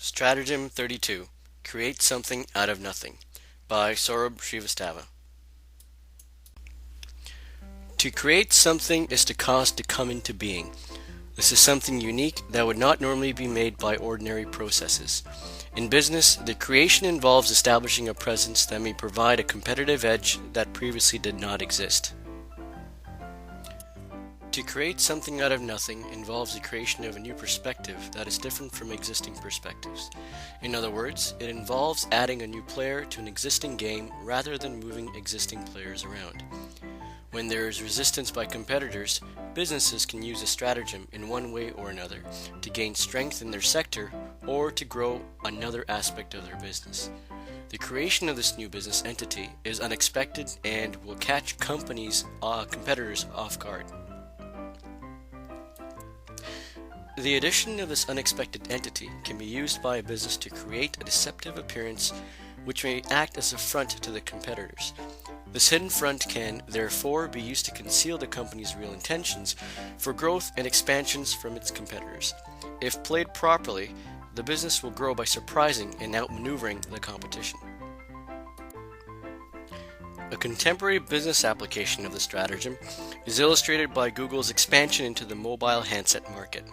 Stratagem 32. Create something out of nothing by Saurabh Srivastava. To create something is to cause to come into being. This is something unique that would not normally be made by ordinary processes. In business, the creation involves establishing a presence that may provide a competitive edge that previously did not exist. To create something out of nothing involves the creation of a new perspective that is different from existing perspectives. In other words, it involves adding a new player to an existing game rather than moving existing players around. When there is resistance by competitors, businesses can use a stratagem in one way or another to gain strength in their sector or to grow another aspect of their business. The creation of this new business entity is unexpected and will catch competitors off guard. The addition of this unexpected entity can be used by a business to create a deceptive appearance which may act as a front to the competitors. This hidden front can, therefore, be used to conceal the company's real intentions for growth and expansions from its competitors. If played properly, the business will grow by surprising and outmaneuvering the competition. A contemporary business application of the stratagem is illustrated by Google's expansion into the mobile handset market.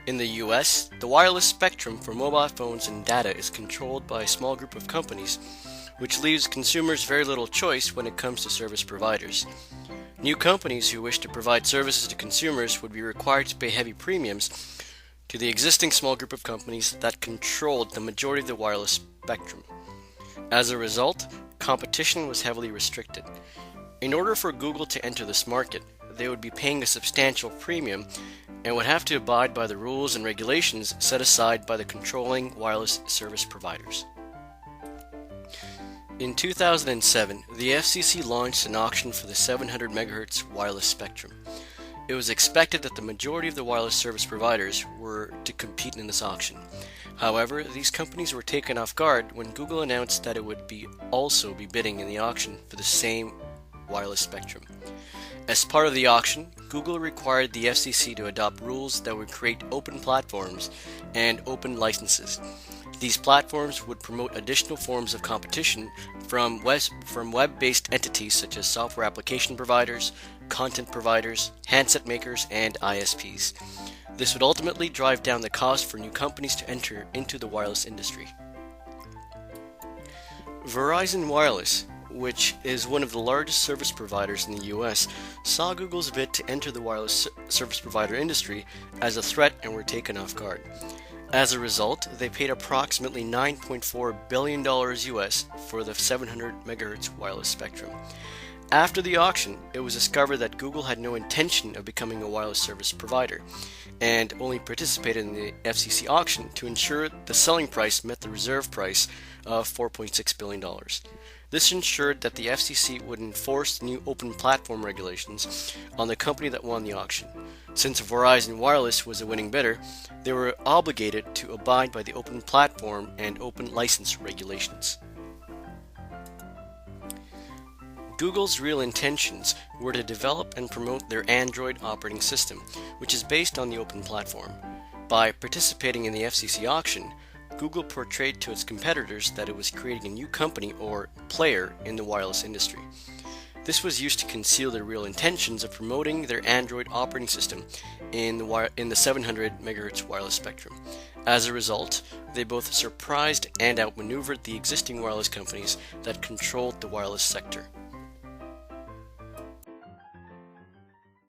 In the US, the wireless spectrum for mobile phones and data is controlled by a small group of companies, which leaves consumers very little choice when it comes to service providers. New companies who wish to provide services to consumers would be required to pay heavy premiums to the existing small group of companies that controlled the majority of the wireless spectrum. As a result, competition was heavily restricted. In order for Google to enter this market, they would be paying a substantial premium and would have to abide by the rules and regulations set aside by the controlling wireless service providers. In 2007, the FCC launched an auction for the 700 MHz wireless spectrum. It was expected that the majority of the wireless service providers were to compete in this auction. However, these companies were taken off guard when Google announced that it would also be bidding in the auction for the same wireless spectrum. As part of the auction, Google required the FCC to adopt rules that would create open platforms and open licenses. These platforms would promote additional forms of competition from web-based entities such as software application providers, content providers, handset makers, and ISPs. This would ultimately drive down the cost for new companies to enter into the wireless industry. Verizon Wireless, which is one of the largest service providers in the US, saw Google's bid to enter the wireless service provider industry as a threat and were taken off guard. As a result, they paid approximately $9.4 billion US for the 700 MHz wireless spectrum. After the auction, it was discovered that Google had no intention of becoming a wireless service provider and only participated in the FCC auction to ensure the selling price met the reserve price of $4.6 billion. This ensured that the FCC would enforce the new open platform regulations on the company that won the auction. Since Verizon Wireless was a winning bidder, they were obligated to abide by the open platform and open license regulations. Google's real intentions were to develop and promote their Android operating system, which is based on the open platform. By participating in the FCC auction, Google portrayed to its competitors that it was creating a new company or player in the wireless industry. This was used to conceal their real intentions of promoting their Android operating system in the 700 MHz wireless spectrum. As a result, they both surprised and outmaneuvered the existing wireless companies that controlled the wireless sector.